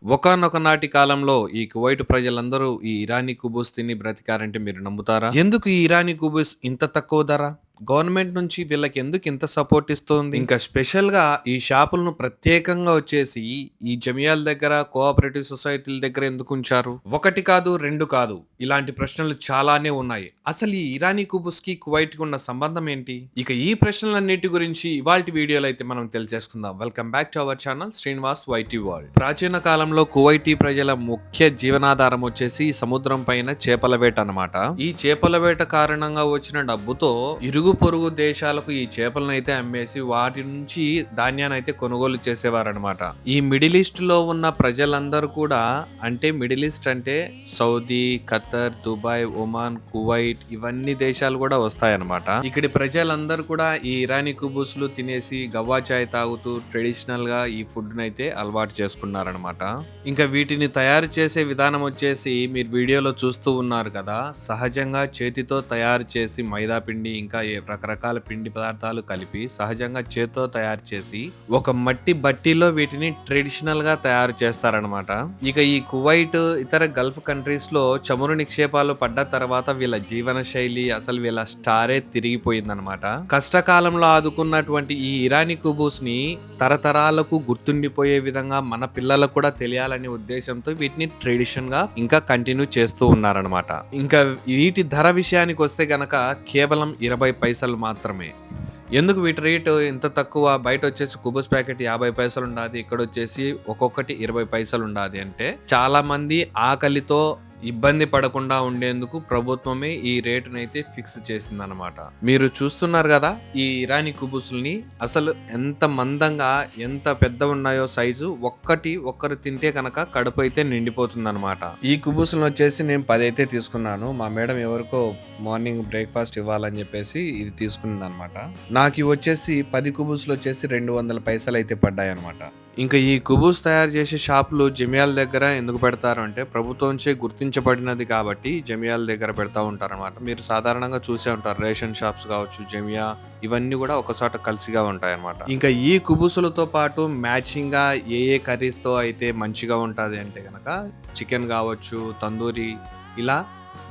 ఒకానొక నాటి కాలంలో ఈ కువైట్ ప్రజలందరూ ఈ ఇరానీ కుబూస్ తిని బ్రతికారంటే మీరు నమ్ముతారా? ఎందుకు ఈ ఇరానీ కుబూస్ ఇంత తక్కువ ధర? గవర్నమెంట్ నుంచి వీళ్ళకి ఎందుకు ఇంత సపోర్ట్ ఇస్తుంది? ఇంకా స్పెషల్‌గా ఈ షాపులను ప్రత్యేకంగా వచ్చేసి ఈ జమియాల దగ్గర, కోఆపరేటివ్ సొసైటీల దగ్గర ఎందుకుంచారు? ఒకటి కాదు, 2 కాదు. ఇలాంటి ప్రశ్నలు చాలానే ఉన్నాయి. అసలు ఈ ఇరానీ కుబూస్‌కి, కువైట్‌కి ఉన్న సంబంధం ఏంటి? ఇక ఈ ప్రశ్నలన్నిటి గురించి ఇవాల్టి వీడియోలో అయితే మనం తెలియజేసుకుందాం. Welcome back to our channel Srinivas YT world. ప్రాచీన కాలంలో కువైటీ ప్రజల ముఖ్య జీవనాధారం వచ్చేసి సముద్రం పైన చేపల వేట అన్నమాట. ఈ చేపల వేట కారణంగా వచ్చిన డబ్బుతో ఇరుగు పొరుగు దేశాలకు ఈ చేపలను అయితే అమ్మేసి వాటి నుంచి ధాన్యాన్ని అయితే కొనుగోలు చేసేవారనమాట. ఈ మిడిల్ ఈస్ట్ లో ఉన్న ప్రజలందరూ కూడా, అంటే మిడిల్ ఈస్ట్ అంటే Saudi, Qatar, Dubai, Oman, Kuwait ఇవన్నీ దేశాలు కూడా వస్తాయన్నమాట. ఇక్కడి ప్రజలందరూ కూడా ఈ ఇరానీ కుబూస్లు తినేసి గవ్వా చాయ్ తాగుతూ ట్రెడిషనల్ గా ఈ ఫుడ్ నైతే అలవాటు చేసుకున్నారనమాట. ఇంకా వీటిని తయారు చేసే విధానం వచ్చేసి మీరు వీడియోలో చూస్తూ ఉన్నారు కదా, సహజంగా చేతితో తయారు చేసి మైదా పిండి ఇంకా రకరకాల పిండి పదార్థాలు కలిపి సహజంగా చేత్తో తయారు చేసి ఒక మట్టి బట్టీలో వీటిని ట్రెడిషనల్ గా తయారు చేస్తారనమాట. ఇక ఈ కువైట్ ఇతర గల్ఫ్ కంట్రీస్ లో చమురు నిక్షేపాలు పడ్డ తర్వాత వీళ్ళ జీవన శైలి, అసలు వీళ్ళ స్టారే తిరిగిపోయిందనమాట. కష్టకాలంలో ఆదుకున్నటువంటి ఈ ఇరానీ కుబూస్ ని తరతరాలకు గుర్తుండిపోయే విధంగా మన పిల్లలకు కూడా తెలియాలనే ఉద్దేశంతో వీటిని ట్రెడిషన్ గా ఇంకా కంటిన్యూ చేస్తూ ఉన్నారనమాట. ఇంకా వీటి ధర విషయానికి వస్తే గనక కేవలం 20 పైసలు మాత్రమే. ఎందుకు వీటి రేటు ఇంత తక్కువ? బయట వచ్చేసి కుబూస్ ప్యాకెట్ 50 పైసలు ఉండాది, ఇక్కడ వచ్చేసి ఒక్కొక్కటి 20 పైసలు ఉండాది. అంటే చాలా మంది ఆకలితో ఇబ్బంది పడకుండా ఉండేందుకు ప్రభుత్వమే ఈ రేటునైతే ఫిక్స్ చేసిందనమాట. మీరు చూస్తున్నారు కదా ఈ ఇరానీ కుబూసుల్ని, అసలు ఎంత మందంగా ఎంత పెద్ద ఉన్నాయో సైజు. ఒక్కరు తింటే కనుక కడుపు అయితే నిండిపోతుందన్నమాట. ఈ కుబూసులను వచ్చేసి నేను 10 అయితే తీసుకున్నాను. మా మేడం ఎవరికో మార్నింగ్ బ్రేక్ఫాస్ట్ ఇవ్వాలని చెప్పేసి ఇది తీసుకున్నది అనమాట. నాకు ఇవి వచ్చేసి 10 కుబూసులు వచ్చేసి 200 పైసలు అయితే పడ్డాయి అనమాట. ఇంకా ఈ కుబూస్ తయారు చేసే షాపులు జమియాల దగ్గర ఎందుకు పెడతారు అంటే, ప్రభుత్వంచే గుర్తించబడినది కాబట్టి జమియాల దగ్గర పెడతా ఉంటారన్నమాట. మీరు సాధారణంగా చూసే ఉంటారు, రేషన్ షాప్స్ కావచ్చు, జమియా ఇవన్నీ కూడా ఒక చోట కలిసిగా ఉంటాయన్నమాట. ఇంకా ఈ కుబూసులతో పాటు మ్యాచింగ్ గా ఏ కర్రీస్ తో అయితే మంచిగా ఉంటది అంటే గనక, చికెన్ కావచ్చు, తందూరి, ఇలా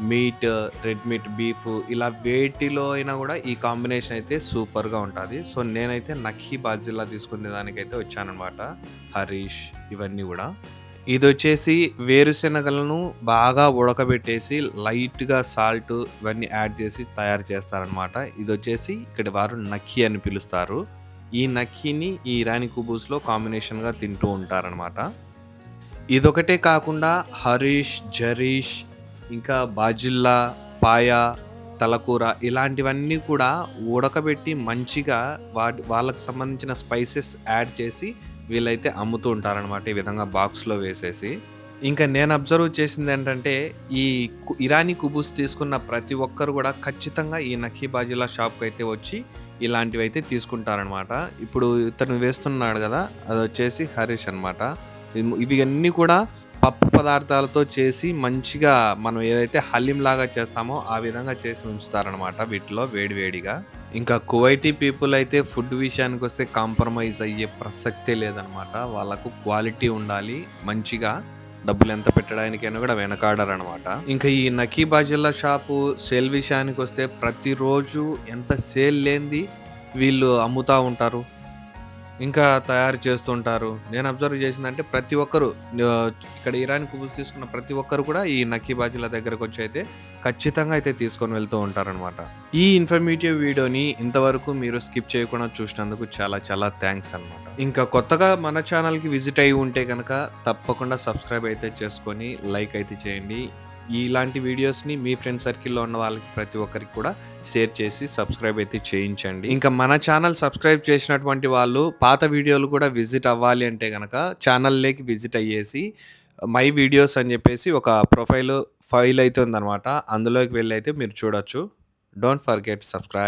మీట్, రెడ్ మీట్, బీఫ్ ఇలా వేటిలో అయినా కూడా ఈ కాంబినేషన్ అయితే సూపర్‌గా ఉంటది. సో, నేనైతే నఖీ బాజిల్లా తీసుకునే దానికైతే వచ్చాననమాట. హరీష్ ఇవన్నీ గూడా. ఇదొచ్చేసి వేరుశెనగలను బాగా ఉడకబెట్టేసి లైట్‌గా సాల్ట్ ఇవన్నీ యాడ్ చేసి తయారు చేస్తారనమాట. ఇదొచ్చేసి ఇక్కడి వారు నఖీ అని పిలుస్తారు. ఈ నఖీని ఈ ఇరానీ కుబూస్‌లో కాంబినేషన్‌గా తింటూ ఉంటారనమాట. ఇదొకటే కాకుండా హరీష్, జరీష్, ఇంకా బాజిల్లా, పాయ, తలకూర ఇలాంటివన్నీ కూడా ఉడకబెట్టి మంచిగా వాళ్ళకి సంబంధించిన స్పైసెస్ యాడ్ చేసి వీళ్ళైతే అమ్ముతూ ఉంటారనమాట. ఈ విధంగా బాక్స్‌లో వేసేసి. ఇంకా నేను అబ్జర్వ్ చేసిందేంటంటే, ఈ ఇరానీ కుబూస్ తీసుకున్న ప్రతి ఒక్కరు గూడా ఖచ్చితంగా ఈ నఖీ బాజిల్లా షాప్‌కైతే వచ్చి ఇలాంటివైతే తీసుకుంటారనమాట. ఇప్పుడు ఇతను వేస్తున్నాడు గదా, అదొచ్చేసి హరీష్ అనమాట. ఇవి అన్నీ కూడా పప్పు పదార్థాలతో చేసి మంచిగా మనం ఏదైతే హలీం లాగా చేస్తామో ఆ విధంగా చేసి ఉంచుతారనమాట వీటిలో వేడివేడిగా. ఇంకా కువైటీ పీపుల్ అయితే ఫుడ్ విషయానికొస్తే కాంప్రమైజ్ అయ్యే ప్రసక్తే లేదనమాట. వాళ్ళకు క్వాలిటీ ఉండాలి. మంచిగా డబ్బులు ఎంత పెట్టడానికైనా కూడా వెనకాడరనమాట. ఇంకా ఈ నకీ బాజిల్లా షాపు సేల్ విషయానికొస్తే ప్రతిరోజు ఎంత సేల్ లేనిది వీళ్ళు అమ్ముతా ఉంటారు. ఇంకా తయారు చేస్తుంటారు. నేను అబ్జర్వ్ చేసిందంటే ప్రతి ఒక్కరు ఇక్కడ ఇరానీ కుబూస్ తీసుకున్న ప్రతి ఒక్కరు కూడా ఈ నకీ బాజిల్లా దగ్గరకొచ్చి అయితే ఖచ్చితంగా అయితే తీసుకొని వెళ్తూ ఉంటారనమాట. ఈ ఇన్ఫర్మేటివ్ వీడియోని ఇంతవరకు మీరు స్కిప్ చేయకుండా చూసినందుకు చాలా చాలా థాంక్స్ అనమాట. ఇంకా కొత్తగా మన ఛానల్‌కి విజిట్ అయ్యి ఉంటే గనక తప్పకుండా సబ్స్క్రైబ్ అయితే చేసుకొని లైక్ అయితే చేయండి. ఇలాంటి వీడియోస్‌ని మీ ఫ్రెండ్ సర్కిల్‌లో ఉన్న వాళ్ళకి ప్రతి ఒక్కరికి కూడా షేర్ చేసి సబ్స్క్రైబ్ అయితే చేయించండి. ఇంకా మన ఛానల్ సబ్స్క్రైబ్ చేసినటువంటి వాళ్ళు పాత వీడియోలు కూడా విజిట్ అవ్వాలి అంటే గనక ఛానల్‌లోకి విజిట్ అయ్యేసి మై వీడియోస్ అని చెప్పేసి ఒక ఫైల్ అయితే ఉందనమాట. అందులోకి వెళ్ళి అయితే మీరు చూడొచ్చు. Don't forget subscribe.